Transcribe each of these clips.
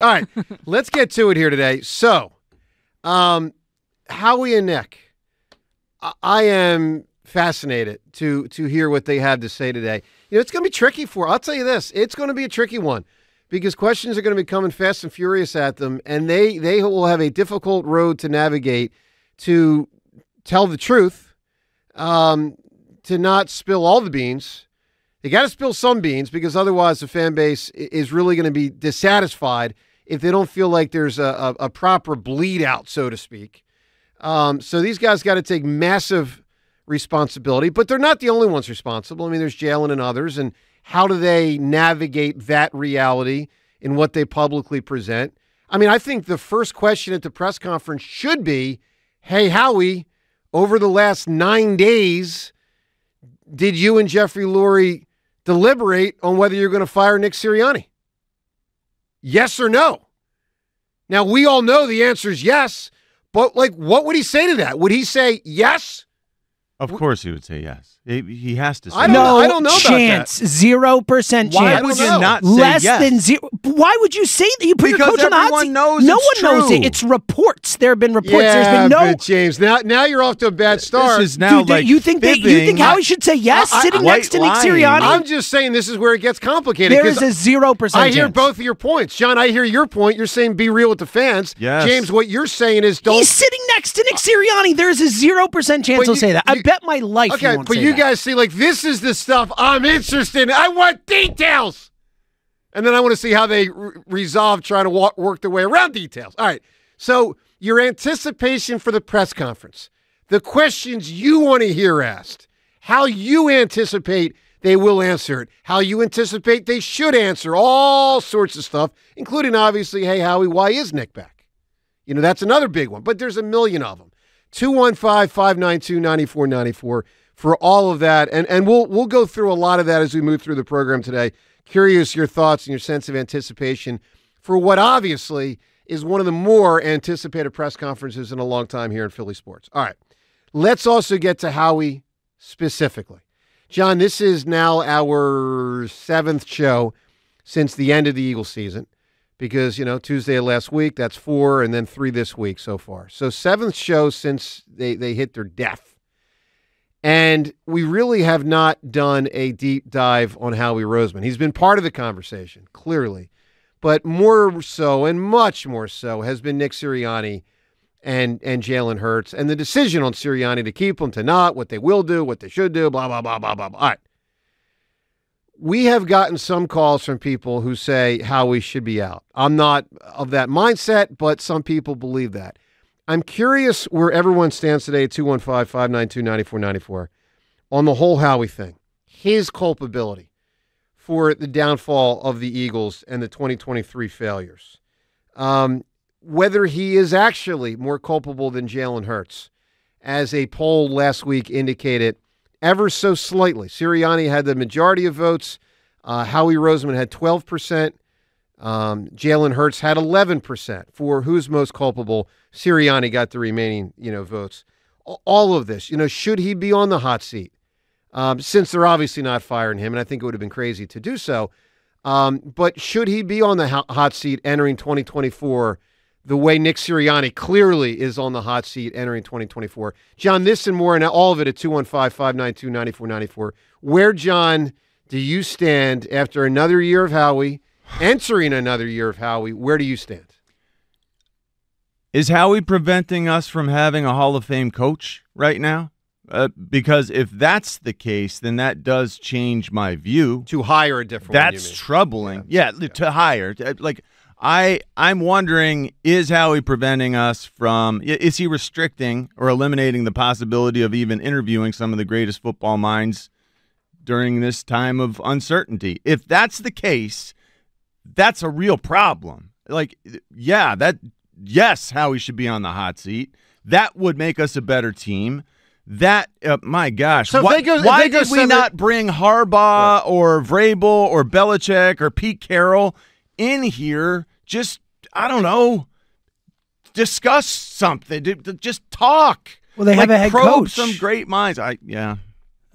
All right, let's get to it here today. So, Howie and Nick, I am fascinated to hear what they have to say today. It's going to be tricky I'll tell you this, it's going to be a tricky one because questions are going to be coming fast and furious at them, and they will have a difficult road to navigate to tell the truth, to not spill all the beans. They got to spill some beans because otherwise the fan base is really going to be dissatisfied if they don't feel like there's a proper bleed out, so to speak. So these guys got to take massive responsibility, but they're not the only ones responsible. I mean, there's Jalen and others, and how do they navigate that reality in what they publicly present? I mean, I think the first question at the press conference should be, hey, Howie, over the last 9 days, did you and Jeffrey Lurie deliberate on whether you're going to fire Nick Sirianni? Yes or no? Now, we all know the answer is yes, but, what would he say to that? Would he say yes? Of course he would say yes. He has to say I don't know about chance. that. 0% chance. Why would you not say Less yes? than zero. Why would you say that? You put your coach on the hot seat. Knows no it's one knows true. it. It's reports. There have been reports. Yeah, There's been no. but James, now you're off to a bad start. This is now you think Howie should say yes, sitting next to Nick Sirianni? I'm just saying this is where it gets complicated. There is a 0% I hear chance. both of your points. John, I hear your point. You're saying be real with the fans. Yes. James, what you're saying is don't. He's sitting next to Nick Sirianni. There's a 0% chance he'll say that. I bet my life he Okay, won't but say you that. guys see, this is the stuff I'm interested in. I want details. And then I want to see how they resolve trying to work their way around details. All right. So your anticipation for the press conference, the questions you want to hear asked, how you anticipate they will answer it, how you anticipate they should answer, all sorts of stuff, including obviously, hey, Howie, why is Nick back? That's another big one, but there's a million of them. 215-592-9494 for all of that. And we'll go through a lot of that as we move through the program today. Curious your thoughts and your sense of anticipation for what obviously is one of the more anticipated press conferences in a long time here in Philly sports. All right. Let's also get to Howie specifically. John, this is now our 7th show since the end of the Eagles season because, Tuesday of last week, that's 4, and then 3 this week so far. So 7th show since they hit their death. And we really have not done a deep dive on Howie Roseman. He's been part of the conversation, clearly. But more so, and much more so, has been Nick Sirianni and Jalen Hurts, and the decision on Sirianni to keep him, to not, what they will do, what they should do, blah, blah, blah, blah, blah, blah. All right. We have gotten some calls from people who say Howie should be out. I'm not of that mindset, but some people believe that. I'm curious where everyone stands today at 215-592-9494 on the whole Howie thing, his culpability for the downfall of the Eagles and the 2023 failures. Whether he is actually more culpable than Jalen Hurts, as a poll last week indicated ever so slightly. Sirianni had the majority of votes. Howie Roseman had 12%. Jalen Hurts had 11% for who's most culpable. Sirianni got the remaining, votes. All of this, should he be on the hot seat? Since they're obviously not firing him, and I think it would have been crazy to do so. But should he be on the hot seat entering 2024 the way Nick Sirianni clearly is on the hot seat entering 2024? John, this and more, and all of it at 215-592-9494. Where, John, do you stand after another year of Howie, entering another year of Howie? Where do you stand? Is Howie preventing us from having a Hall of Fame coach right now? Because if that's the case, then that does change my view. To hire a different one, That's troubling. Yeah, to hire. I'm wondering, is Howie preventing us from, is he restricting or eliminating the possibility of even interviewing some of the greatest football minds during this time of uncertainty? If that's the case, that's a real problem. Yes, Howie should be on the hot seat. That would make us a better team. That, my gosh, so why did we not bring Harbaugh or Vrabel or Belichick or Pete Carroll in here? Just, I don't know, discuss something, just talk. Well, they have a head probe coach. Some great minds.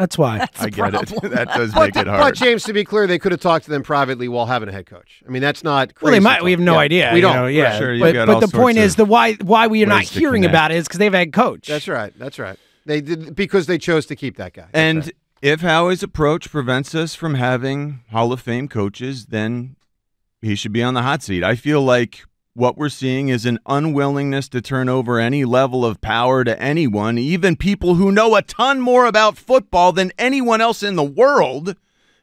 That's why. I get it. That does make it hard. But James, to be clear, they could have talked to them privately while having a head coach. I mean, that's not crazy. Well, they might. We have no idea. We don't. Yeah. Sure, but the point is, why we are not ways to hearing connect. about it is because they've had coach. That's right. That's right. They did because they chose to keep that guy. That's And right. if Howie's approach prevents us from having Hall of Fame coaches, then he should be on the hot seat. I feel like what we're seeing is an unwillingness to turn over any level of power to anyone, even people who know a ton more about football than anyone else in the world,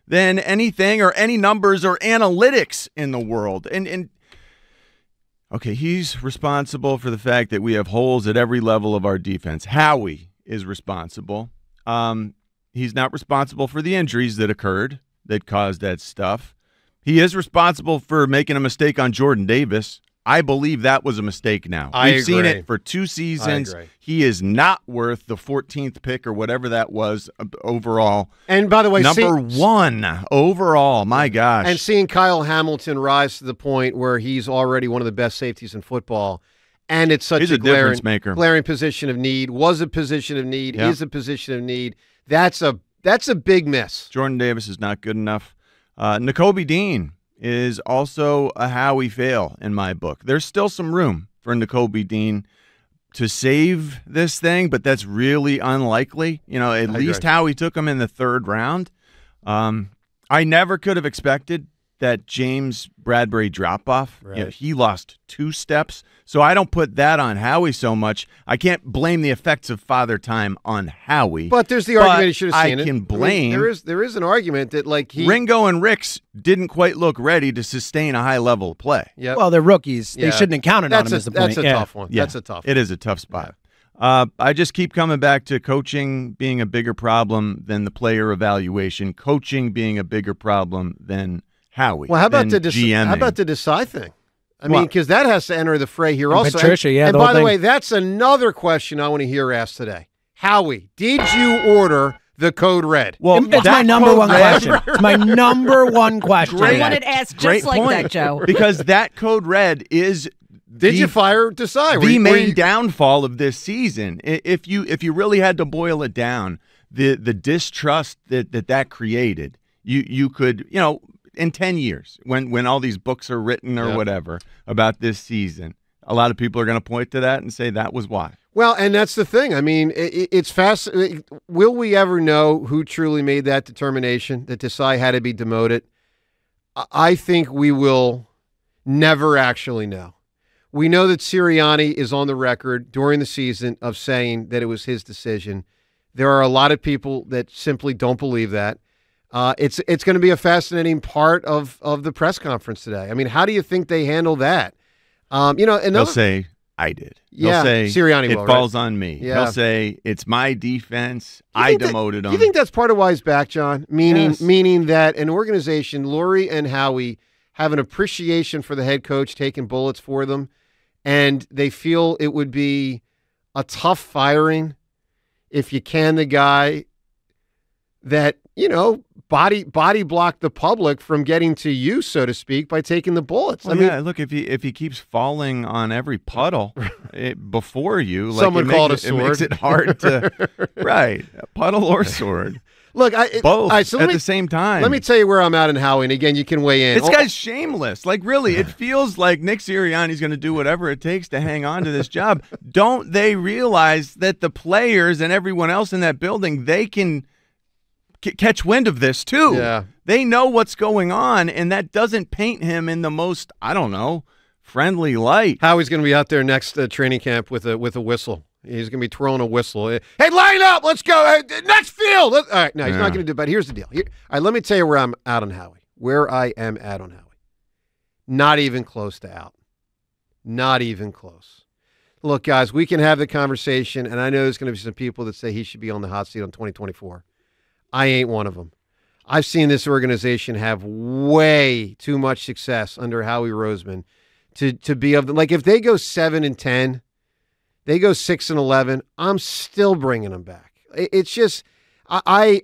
than anything or any numbers or analytics in the world. And okay, he's responsible for the fact that we have holes at every level of our defense. Howie is responsible. He's not responsible for the injuries that occurred that caused that stuff. He is responsible for making a mistake on Jordan Davis. I believe that was a mistake now. We've seen it for 2 seasons. He is not worth the 14th pick or whatever that was overall. And by the way, number 1 overall, my gosh. And seeing Kyle Hamilton rise to the point where he's already one of the best safeties in football, and it's such a difference maker. glaring position of need, was a position of need, is a position of need. That's a big miss. Jordan Davis is not good enough. Nakobe Dean is also a Howie fail in my book. There's still some room for Nakobe Dean to save this thing, but that's really unlikely. At least Howie took him in the 3rd round. I never could have expected that James Bradbury drop-off. Right. He lost 2 steps, so I don't put that on Howie so much. I can't blame the effects of Father Time on Howie. But there's the argument he should have seen I it. can blame. There is an argument that Ringo and Ricks didn't quite look ready to sustain a high level of play. Yep. Well, they're rookies. They Yeah. shouldn't have counted on him as the point. That's a tough one. Yeah. That's a tough one. It is a tough spot. I just keep coming back to coaching being a bigger problem than the player evaluation, coaching being a bigger problem than Howie. Well, how about the GMing. How about the Desai thing? I mean, because that has to enter the fray here And also. Patricia, and the by whole the thing. way, that's another question I want to hear asked today. Howie, did you order the code red? Well, It's my number one question. It's my number one question. Great. I wanted to ask Great just like point. that, Joe. Because that code red is Did you fire Desai? the main downfall of this season. If you really had to boil it down, the distrust that created, you could, in 10 years, when all these books are written or whatever about this season, a lot of people are going to point to that and say that was why. Well, and that's the thing. I mean, it's fast. Will we ever know who truly made that determination that Desai had to be demoted? I think we will never actually know. We know that Sirianni is on the record during the season of saying that it was his decision. There are a lot of people that simply don't believe that. It's going to be a fascinating part of the press conference today. I mean, how do you think they handle that? They'll say, I did. Yeah, They'll say, Sirianni it will, falls right? on me. Yeah. He'll say, it's my defense. I demoted him. You think that's part of why he's back, John? Meaning that an organization, Lurie and Howie, have an appreciation for the head coach taking bullets for them, and they feel it would be a tough firing if you can the guy that, body blocked the public from getting to you, so to speak, by taking the bullets. Well, look, if he keeps falling on every puddle before you, someone called a sword. It makes it hard to right, a puddle or sword. Look, both all right, so at the same time. Let me tell you where I'm at in Howie, and again, you can weigh in. This guy's shameless. Like, really, it feels like Nick Sirianni's going to do whatever it takes to hang on to this job. Don't they realize that the players and everyone else in that building, they can catch wind of this too? Yeah. They know what's going on, and that doesn't paint him in the most, friendly light. Howie's going to be out there next training camp with a whistle. He's going to be twirling a whistle. Hey, line up. Let's go. Next field. All right. No, he's not going to do it. But here's the deal. All right, let me tell you where I'm at on Howie. Where I am at on Howie. Not even close to out. Not even close. Look, guys, we can have the conversation, and I know there's going to be some people that say he should be on the hot seat on 2024. I ain't one of them. I've seen this organization have way too much success under Howie Roseman to be of the, like, if they go 7-10, they go 6-11, I'm still bringing them back. It's just I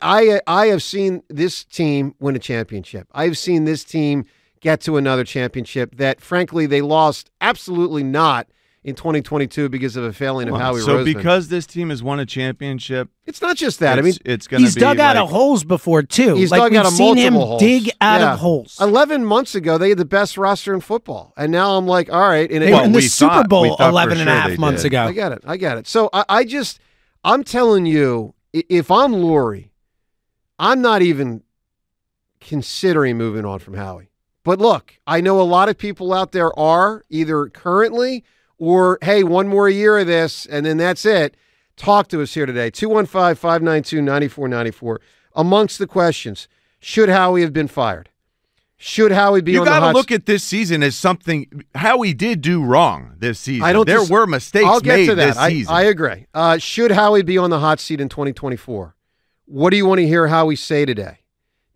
have seen this team win a championship. I've seen this team get to another championship that, frankly, they lost absolutely not in 2022 because of a failing of Howie so Roseman. because this team has won a championship, it's not just that. It's going to be. He's dug out of holes before too. He's like dug we've out of seen him multiple holes. dig out of holes. 11 months ago, they had the best roster in football, and now I'm like, all right. They were in the Super Bowl 11 and a half they months did. ago. I get it. So I'm telling you, if I'm Lurie, I'm not even considering moving on from Howie. But look, I know a lot of people out there are either currently or, hey, one more year of this, and then that's it. Talk to us here today. 215-592-9494. Amongst the questions, should Howie have been fired? Should Howie be on the hot seat? You got to look at this season as something Howie did do wrong this season. There were mistakes I'll get made to that. this season. I agree. Should Howie be on the hot seat in 2024? What do you want to hear Howie say today?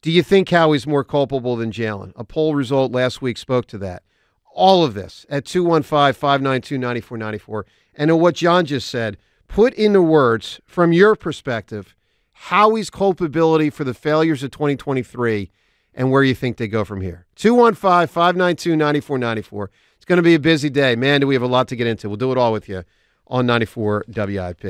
Do you think Howie's more culpable than Jalen? A poll result last week spoke to that. All of this at 215-592-9494. And what John just said, put into words, from your perspective, Howie's culpability for the failures of 2023 and where you think they go from here. 215-592-9494. It's going to be a busy day. Man, do we have a lot to get into. We'll do it all with you on 94 WIP.